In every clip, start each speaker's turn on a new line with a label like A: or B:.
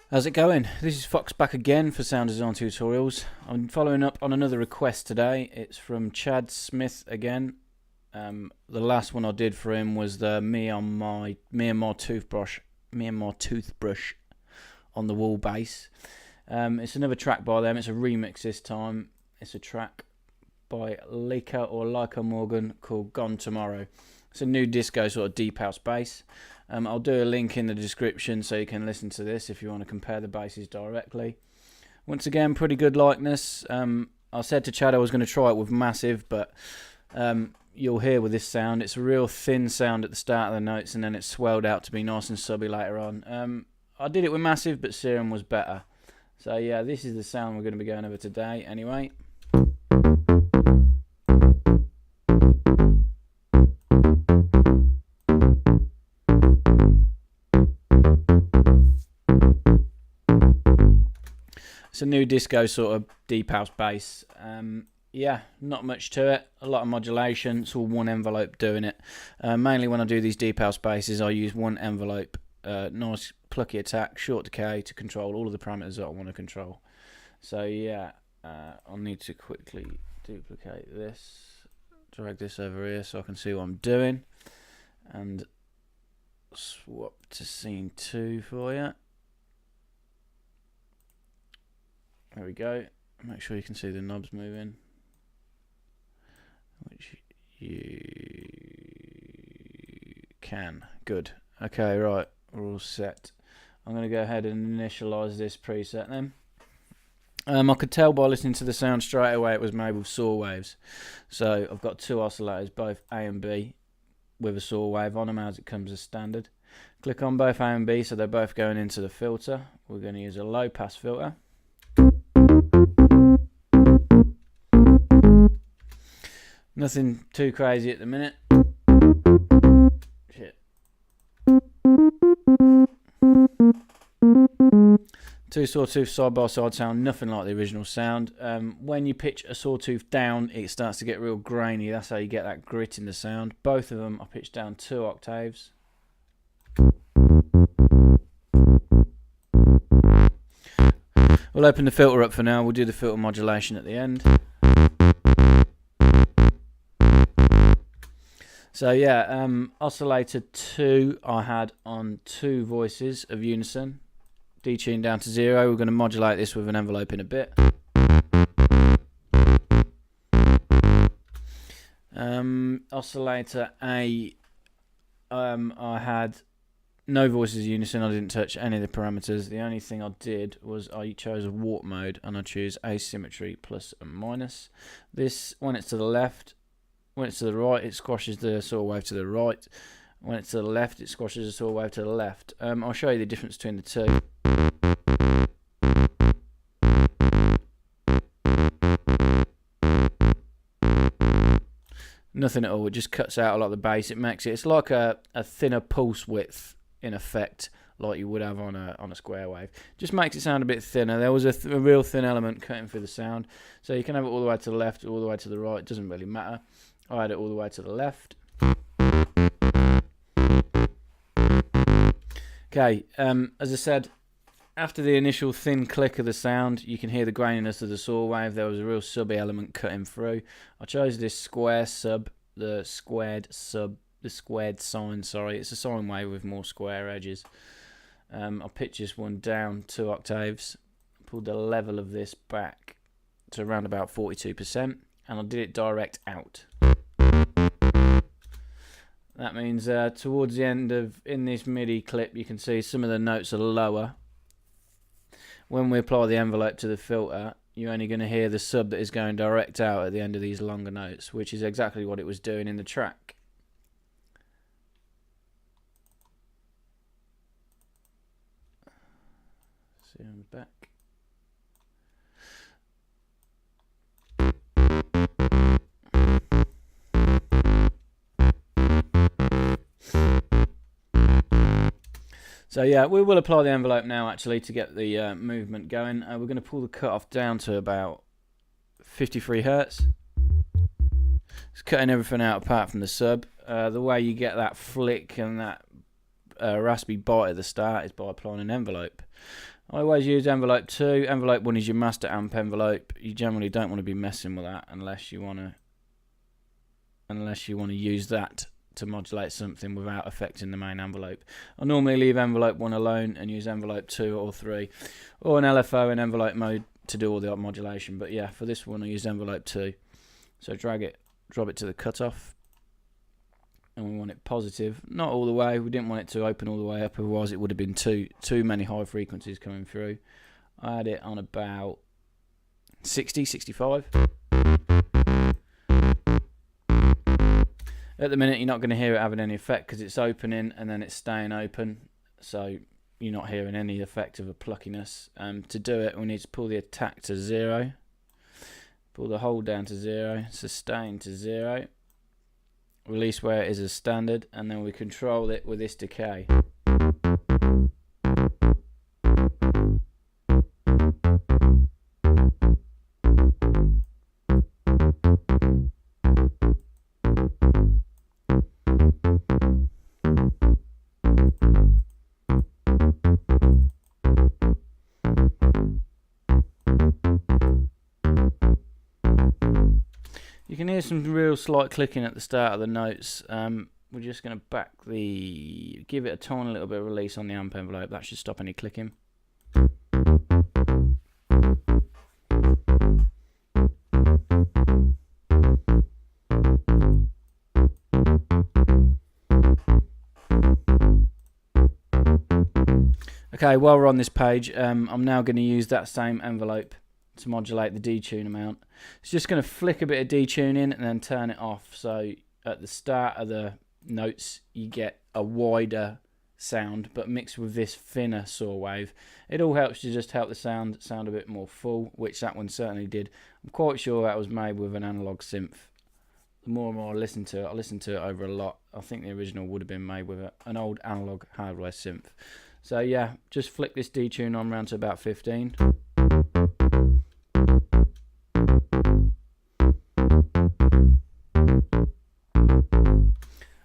A: How's it going? This is Fox back again for sound design tutorials. I'm following up on another request today. It's from Chad Smith again. The last one I did for him was the Me&My toothbrush on the wall bass. It's another track by them. It's a remix this time. It's a track by Lika or Lika Morgan called Gone Tomorrow. It's a new disco sort of deep house bass. I'll do a link in the description so you can listen to this if you want to compare the basses directly. Once again, pretty good likeness. I said to Chad I was going to try it with massive, but you'll hear with this sound, it's a real thin sound at the start of the notes and then it's swelled out to be nice and subby later on. I did it with massive, but serum was better. So yeah, this is the sound we're going to be going over today anyway. It's a new disco sort of deep house bass. Yeah, not much to it. A lot of modulation. It's all one envelope doing it. Mainly when I do these deep house basses, I use one envelope. Nice plucky attack, short decay to control all of the parameters that I want to control. So yeah, I'll need to quickly duplicate this, drag this over here so I can see what I'm doing, and swap to scene 2 for you. There we go. Make sure you can see the knobs moving, which you can. Good. Okay, right, we're all set. I'm going to go ahead and initialize this preset then. I could tell by listening to the sound straight away it was made with saw waves. So I've got two oscillators, both A and B, with a saw wave on them as it comes as standard. Click on both A and B so they're both going into the filter. We're going to use a low pass filter. Nothing too crazy at the minute. Shit. Two sawtooths side by side sound nothing like the original sound. When you pitch a sawtooth down, it starts to get real grainy. That's how you get that grit in the sound. Both of them are pitched down 2 octaves. We'll open the filter up for now. We'll do the filter modulation at the end. So yeah, oscillator 2 I had on 2 voices of unison. Detune down to 0. We're going to modulate this with an envelope in a bit. Oscillator A, I had no voices unison. I didn't touch any of the parameters. The only thing I did was I chose a warp mode and I choose asymmetry plus and minus. This, when it's to the left, when it's to the right, it squashes the saw wave to the right. When it's to the left, it squashes the saw wave to the left. I'll show you the difference between the two. Nothing at all. It just cuts out a lot of the bass. It makes it. It's like a thinner pulse width in effect, like you would have on a square wave. Just makes it sound a bit thinner. There was a real thin element cutting through the sound. So you can have it all the way to the left, all the way to the right. It doesn't really matter. I had it all the way to the left. Okay, as I said, after the initial thin click of the sound, you can hear the graininess of the saw wave. There was a real subby element cutting through. I chose this square sub, the squared sine, sorry. It's a sine wave with more square edges. I pitched this one down 2 octaves, pulled the level of this back to around about 42%, and I did it direct out. That means towards the end of, in this MIDI clip, you can see some of the notes are lower. When we apply the envelope to the filter, you're only going to hear the sub that is going direct out at the end of these longer notes, which is exactly what it was doing in the track. See on the back. So yeah, we will apply the envelope now actually to get the movement going. We're going to pull the cutoff down to about 53 hertz. It's cutting everything out apart from the sub. The way you get that flick and that raspy bite at the start is by applying an envelope. I always use envelope 2. Envelope 1 is your master amp envelope. You generally don't want to be messing with that unless you want to use that to modulate something without affecting the main envelope. I normally leave envelope 1 alone and use envelope 2 or 3 or an LFO in envelope mode to do all the modulation. But yeah, for this one I use envelope 2. So drop it to the cutoff. And we want it positive, not all the way. We didn't want it to open all the way up, otherwise it would have been too many high frequencies coming through. I had it on about 60, 65. At the minute, you're not going to hear it having any effect because it's opening and then it's staying open, so you're not hearing any effect of a pluckiness. To do it, we need to pull the attack to 0, pull the hold down to 0, sustain to 0. Release where it is as standard, and then we control it with this decay. You can hear some real slight clicking at the start of the notes. We're just going to give it a tiny little bit of release on the amp envelope. That should stop any clicking. Okay, while we're on this page, I'm now going to use that same envelope to modulate the detune amount. It's just going to flick a bit of detune in and then turn it off. So at the start of the notes, you get a wider sound, but mixed with this thinner saw wave. It all helps to just help the sound a bit more full, which that one certainly did. I'm quite sure that was made with an analog synth. The more and more I listen to it over a lot. I think the original would have been made with an old analog hardware synth. So yeah, just flick this detune on round to about 15.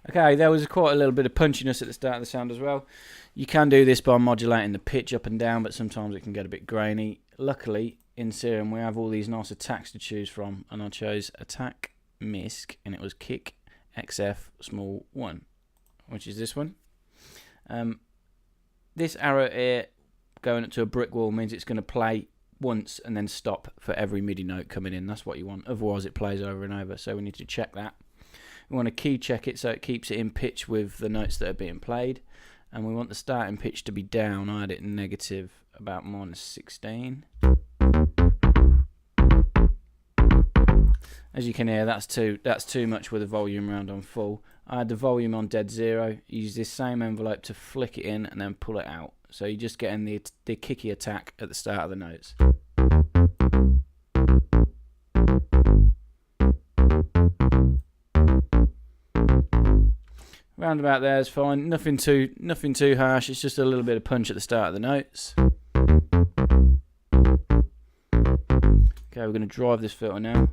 A: Okay, there was quite a little bit of punchiness at the start of the sound as well. You can do this by modulating the pitch up and down, but sometimes it can get a bit grainy. Luckily, in Serum, we have all these nice attacks to choose from, and I chose Attack MISC, and it was Kick XF Small 1, which is this one. This arrow here going up to a brick wall means it's going to play once and then stop for every MIDI note coming in. That's what you want, otherwise it plays over and over, so we need to check that. We want to key check it so it keeps it in pitch with the notes that are being played, and we want the starting pitch to be down. I had it negative about -16. As you can hear, that's too much with the volume round on full. I had the volume on dead 0. Use this same envelope to flick it in and then pull it out. So you're just getting the kicky attack at the start of the notes. Round about there is fine. Nothing too harsh. It's just a little bit of punch at the start of the notes. Okay, we're going to drive this filter now.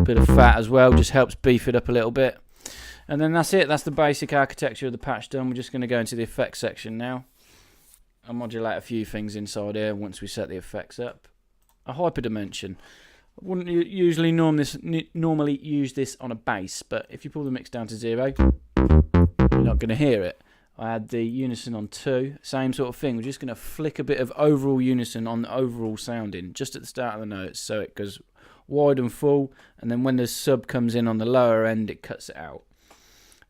A: Bit of fat as well, just helps beef it up a little bit. And then that's it. That's the basic architecture of the patch done. We're just going to go into the effects section now. I'll modulate a few things inside here once we set the effects up. A hyperdimension. I wouldn't usually normally use this on a bass, but if you pull the mix down to 0, you're not going to hear it. I had the unison on 2, same sort of thing. We're just going to flick a bit of overall unison on the overall sounding just at the start of the notes, so it goes wide and full, and then when the sub comes in on the lower end, it cuts it out.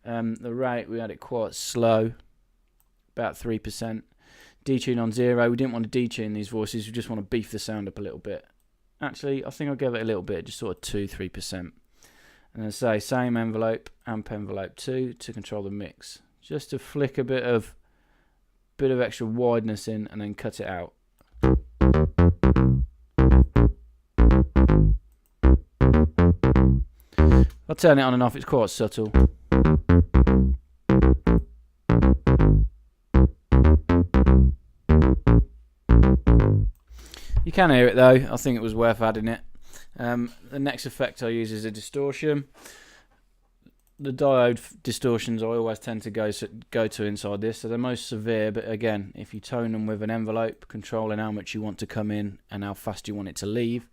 A: The rate, we had it quite slow, about 3%. Detune on 0, we didn't want to detune these voices, we just want to beef the sound up a little bit. Actually, I think I'll give it a little bit, just sort of 2-3%. And then say same envelope, amp envelope 2 to control the mix. Just to flick a bit of extra wideness in and then cut it out. I'll turn it on and off, it's quite subtle. You can hear it though, I think it was worth adding it. The next effect I use is a distortion. the diode distortions I always tend to go to inside this. So they're most severe, but again, if you tone them with an envelope, controlling how much you want to come in and how fast you want it to leave,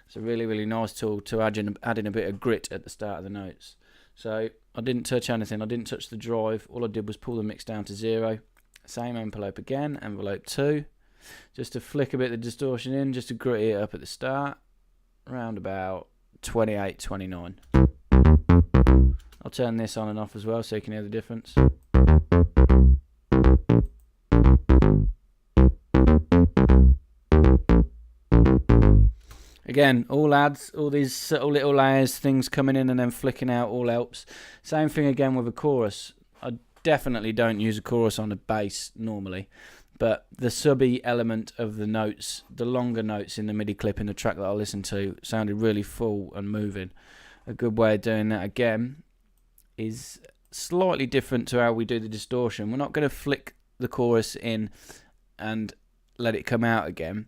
A: it's a really, really nice tool to add in a bit of grit at the start of the notes. So I didn't touch anything. I didn't touch the drive. All I did was pull the mix down to 0. Same envelope again, envelope 2. Just to flick a bit of the distortion in, just to grit it up at the start. Around about 28, 29. I'll turn this on and off as well so you can hear the difference. Again, all adds, all these subtle little layers, things coming in and then flicking out, all helps. Same thing again with a chorus. I definitely don't use a chorus on a bass normally, but the subby element of the notes, the longer notes in the MIDI clip in the track that I listened to, sounded really full and moving. A good way of doing that again is slightly different to how we do the distortion. We're not going to flick the chorus in and let it come out again.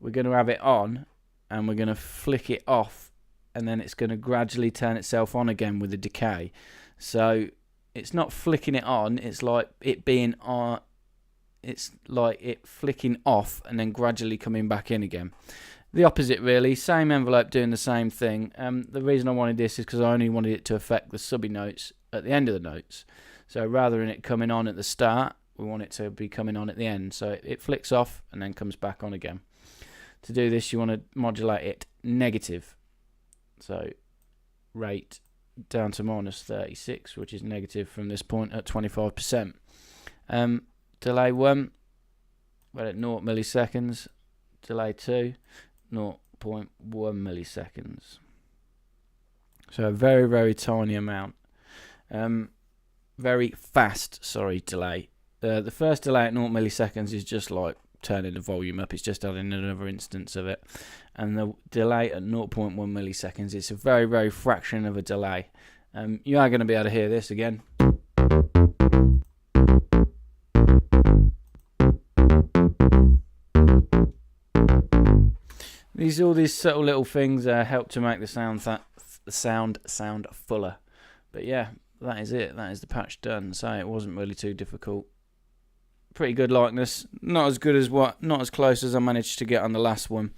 A: We're going to have it on and we're going to flick it off, and then it's going to gradually turn itself on again with the decay. So it's not flicking it on, it's like it being on, it's like it flicking off and then gradually coming back in again. The opposite really, same envelope doing the same thing. The reason I wanted this is because I only wanted it to affect the subby notes at the end of the notes. So rather than it coming on at the start, we want it to be coming on at the end. So it flicks off and then comes back on again. To do this, you want to modulate it negative. So rate down to minus 36, which is negative from this point at 25%. Delay 1, we're at 0 milliseconds. Delay 2, 0.1 milliseconds. So a very, very tiny amount. Very fast, delay. The first delay at 0 milliseconds is just like turning the volume up. It's just adding another instance of it. And the delay at 0.1 milliseconds, it's a very, very fraction of a delay. You are going to be able to hear this again. All these subtle little things help to make the sound fuller. But yeah, that is it. That is the patch done. So it wasn't really too difficult. Pretty good likeness. Not as close as I managed to get on the last one.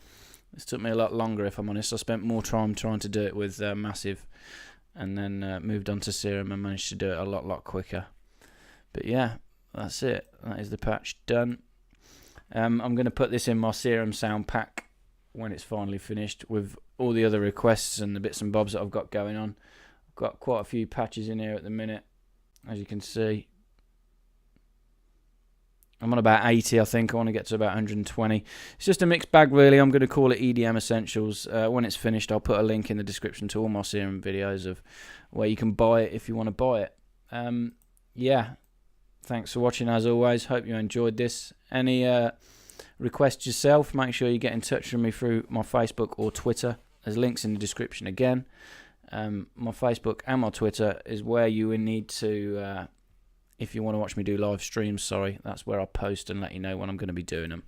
A: This took me a lot longer, if I'm honest. I spent more time trying to do it with Massive, and then moved on to Serum and managed to do it a lot quicker. But yeah, that's it. That is the patch done. I'm going to put this in my Serum sound pack when it's finally finished, with all the other requests and the bits and bobs that I've got going on. I've got quite a few patches in here at the minute, as you can see. I'm on about 80, I think. I want to get to about 120. It's just a mixed bag, really. I'm going to call it EDM Essentials. When it's finished, I'll put a link in the description to all my Serum videos of where you can buy it if you want to buy it. Yeah, thanks for watching, as always. Hope you enjoyed this. Any requests yourself, make sure you get in touch with me through my Facebook or Twitter. There's links in the description again. My Facebook and my Twitter is where you will need to... if you want to watch me do live streams, that's where I post and let you know when I'm going to be doing them.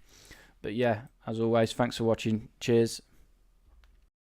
A: But yeah, as always, thanks for watching. Cheers.